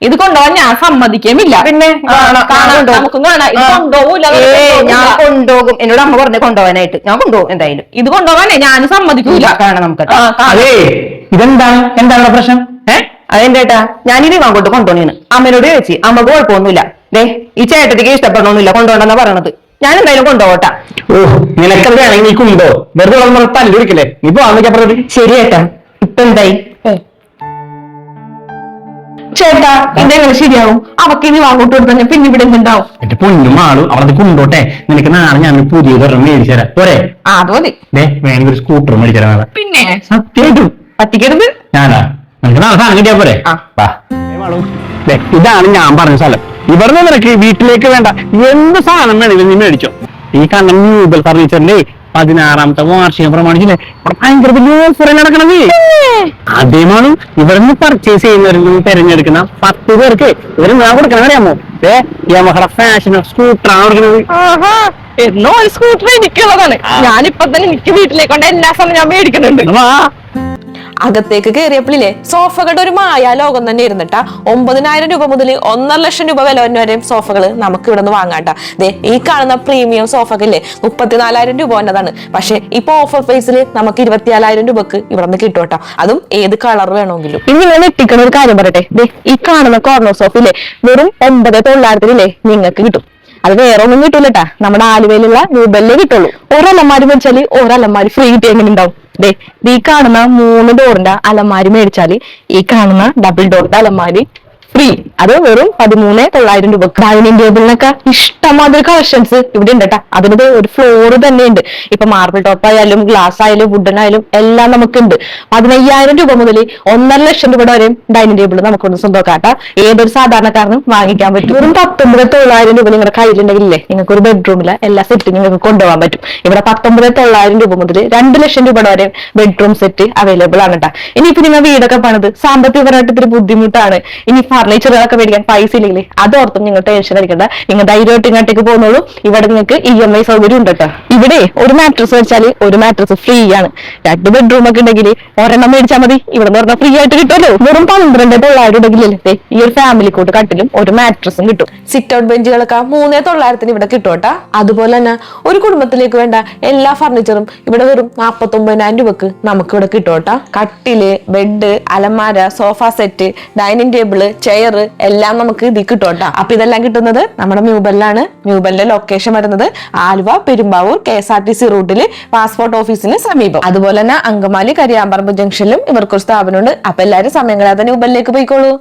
ഇത് കൊണ്ടുപോകാൻ ഞാൻ സമ്മതിക്കുമില്ല. പിന്നെ നമുക്കും കാണാം. ഞാൻ കൊണ്ടുപോകും. എന്നോട് അമ്മ പറഞ്ഞ കൊണ്ടുപോകാനായിട്ട് ഞാൻ കൊണ്ടുപോകും. എന്തായാലും ഇത് കൊണ്ടുപോകാനേ ഞാൻ സമ്മതിക്കൂല. കാണാം നമുക്ക്. എന്താണ് പ്രശ്നം? അതെന്താ ഞാനിത് അങ്ങോട്ട് കൊണ്ടുപോകണേന്ന് അമ്മനോട് ചോദിച്ചു. അമ്മക്ക് കുഴപ്പമൊന്നുമില്ല. ഈ ചേട്ടത്തിക്ക് ഇഷ്ടപ്പെടണമെന്നില്ല, കൊണ്ടുപോകണ്ടെന്നാ പറയണത്. ഞാൻ എന്തായാലും കൊണ്ടുപോകട്ടാ. നിനക്കത് വേണമെങ്കിൽ നീ കൊണ്ടോ, വെറുതെ തല്ലിരിക്കല്ലേ നീ പോവാൻ. ശരി ചേട്ടാ. ഇപ്പൊ എന്തായി ചേട്ടാ? ഇതെങ്ങനെ ശരിയാവും? അവക്ക് ഇനി വാങ്ങോട്ട് കൊടുത്താൽ പിന്നെ ഇവിടെ എന്തുണ്ടാവും? എന്റെ പൊന്നും ആളും അവളത് കൊണ്ടോട്ടെ. നിനക്ക് നാളെ ഞാൻ പുതിയതൊരെണ്ണം മേടിച്ചു തരാം പോരെ? അത് മതി. വേണമെങ്കിൽ ഒരു സ്കൂട്ടർ മേടിച്ചു തരാം. പിന്നെ സത്യമായിട്ടും പറ്റിക്കരുത്. ഞാനാ നിനക്ക് നാളെ സാധനം കിട്ടിയാ പോരെ? ഇതാണ് ഞാൻ പറഞ്ഞ സ്ഥലം. ഇവിടുന്ന് നിനക്ക് വീട്ടിലേക്ക് വേണ്ട എന്ത് സാധനം വേണമെങ്കിലും നീ മേടിച്ചോ. ഈ കാണുന്ന ന്യൂബൽ ഫർണിച്ചറിന്റെ 16ാമത്തെ വാർഷികം പ്രമാണിച്ചില്ലേ ഭയങ്കര വലിയ ഓഫർ നടക്കണത്. അതേമാണ് ഇവിടുന്ന് പർച്ചേസ് ചെയ്യുന്നവരിൽ തെരഞ്ഞെടുക്കുന്ന 10 പേർക്ക് ഇവര് ഞാൻ കൊടുക്കണം. അറിയാമോ? യമഹയുടെ ഫാഷൻ സ്കൂട്ടറാണ് കൊടുക്കുന്നത്. എന്നോ ഒരു സ്കൂട്ടർ എനിക്കുള്ളതാണ്. ഞാനിപ്പൊ തന്നെ എനിക്ക് വീട്ടിലേക്ക് കൊണ്ട് എല്ലാ സമയം ഞാൻ മേടിക്കുന്നുണ്ട്. അകത്തേക്ക് കയറിയപ്പോഴില്ലേ സോഫകളുടെ ഒരു മായ ലോകം തന്നെ ഇരുന്നിട്ടാ. 9,000 രൂപ മുതൽ 1.5 ലക്ഷം രൂപ വില വരെയും സോഫകള് നമുക്ക് ഇവിടെ നിന്ന് വാങ്ങാട്ടാ. ഈ കാണുന്ന പ്രീമിയം സോഫകളില്ലേ 34,000 രൂപ വന്നതാണ്. പക്ഷെ ഇപ്പൊ ഓഫർ പ്രൈസിൽ നമുക്ക് 24,000 രൂപക്ക് ഇവിടെ നിന്ന് കിട്ടും. അതും ഏത് കളർ വേണമെങ്കിലും. ഇനി ഞാൻ ഞെട്ടിക്കുന്ന ഒരു കാര്യം പറയട്ടെ. ഈ കാണുന്ന കോർണർ സോഫയില്ലേ വെറും 9,900 നിങ്ങൾക്ക് കിട്ടും. അത് വേറെ ഒന്നും കിട്ടൂലട്ടാ, നമ്മുടെ ആലുവയിലുള്ള ന്യൂബെല്ലേ കിട്ടുള്ളൂ. ഒരലമാരി മേടിച്ചാല് ഒരലമാരി ഫ്രീ കിട്ടി. എങ്ങനെ ഉണ്ടാവും? ഈ കാണുന്ന 3 ഡോറിന്റെ അലമാരി മേടിച്ചാല് ഈ കാണുന്ന ഡബിൾ ഡോറിന്റെ അലമാരി ഫ്രീ. അത് വെറും 13,900 രൂപ. ഡൈനിങ് ടേബിളിനൊക്കെ ഇഷ്ടമാതിരി കളക്ഷൻസ് ഇവിടെ ഉണ്ട് കേട്ടാ. അതിനത് ഒരു ഫ്ലോർ തന്നെ ഉണ്ട്. ഇപ്പൊ മാർബിൾ ടോപ്പ് ആയാലും ഗ്ലാസ് ആയാലും വുഡൻ ആയാലും എല്ലാം നമുക്കുണ്ട്. 15,000 രൂപ മുതൽ 1.5 ലക്ഷം രൂപ വരെയും ഡൈനിങ് ടേബിൾ നമുക്കൊന്ന് സ്വന്തമാക്കാട്ടാ. ഏതൊരു സാധാരണക്കാരനും വാങ്ങിക്കാൻ പറ്റും. വെറും 19,900 രൂപ നിങ്ങളുടെ കയ്യിലുണ്ടെങ്കിലേ നിങ്ങൾക്ക് ഒരു ബെഡ്റൂമിലെ എല്ലാ സെറ്റും നിങ്ങൾക്ക് കൊണ്ടുപോകാൻ പറ്റും. ഇവിടെ 19,900 രൂപ മുതൽ 2 ലക്ഷം രൂപ വരെ ബെഡ്റൂം സെറ്റ് അവൈലബിൾ ആണ് കേട്ടാ. ഇനിയിപ്പോ നിങ്ങൾ വീടൊക്കെ പണിത് സാമ്പത്തികപരമായിട്ട് ഇത്തിരി ബുദ്ധിമുട്ടാണ്, ഇനി ഫർണിച്ചറുകളൊക്കെ മേടിക്കാൻ പൈസ ഇല്ലെങ്കിൽ അതോർത്തും നിങ്ങൾ ടെൻഷൻ അടിക്കണ്ട. നിങ്ങൾ ധൈര്യമായിട്ട് ഇങ്ങോട്ടേക്ക് പോകുന്നുള്ളൂ. ഇവിടെ നിങ്ങൾക്ക് EMI സൗകര്യം ഉണ്ട് കേട്ടോ. ഇവിടെ ഒരു മാട്രസ് വെച്ചാൽ ഒരു മാട്രസ് ഫ്രീ ആണ്. 2 ബെഡ്റൂം ഒക്കെ ഉണ്ടെങ്കിൽ ഒരെണ്ണം മേടിച്ചാൽ മതി. ഇവിടെ നിന്ന് പറഞ്ഞാൽ ഫ്രീ ആയിട്ട് കിട്ടുമല്ലോ. വെറും 12,900 ഉണ്ടെങ്കിലേ ഈ ഒരു ഫാമിലി കോട്ട് കട്ടിലും ഒരു മാട്രസും കിട്ടും. സിറ്റ് ഔട്ട് ബെഞ്ചുകളൊക്കെ 3,900 ഇവിടെ കിട്ടും കേട്ടാ. അതുപോലെ തന്നെ ഒരു കുടുംബത്തിലേക്ക് വേണ്ട എല്ലാ ഫർണിച്ചറും ഇവിടെ വെറും 49,000 രൂപക്ക് നമുക്ക് ഇവിടെ കിട്ടും കേട്ടാ. കട്ടില്, ബെഡ്, അലമാര, sofa set, dining table, chair എല്ലാം നമുക്ക് ഇതിൽ കിട്ടും കേട്ടോ. അപ്പൊ ഇതെല്ലാം കിട്ടുന്നത് നമ്മുടെ മ്യൂബലിലാണ്. മ്യൂബലിന്റെ ലൊക്കേഷൻ വരുന്നത് ആലുവ പെരുമ്പാവൂർ KSRTC റൂട്ടില് പാസ്പോർട്ട് ഓഫീസിന് സമീപം. അതുപോലെ തന്നെ അങ്കമാലി കരിയാമ്പറമ്പ് ജംഗ്ഷനിലും ഇവർക്കൊരു സ്ഥാപനമുണ്ട്. അപ്പൊ എല്ലാവരും സമയം കളയാതെ മ്യൂബലിലേക്ക് പോയിക്കോളൂ.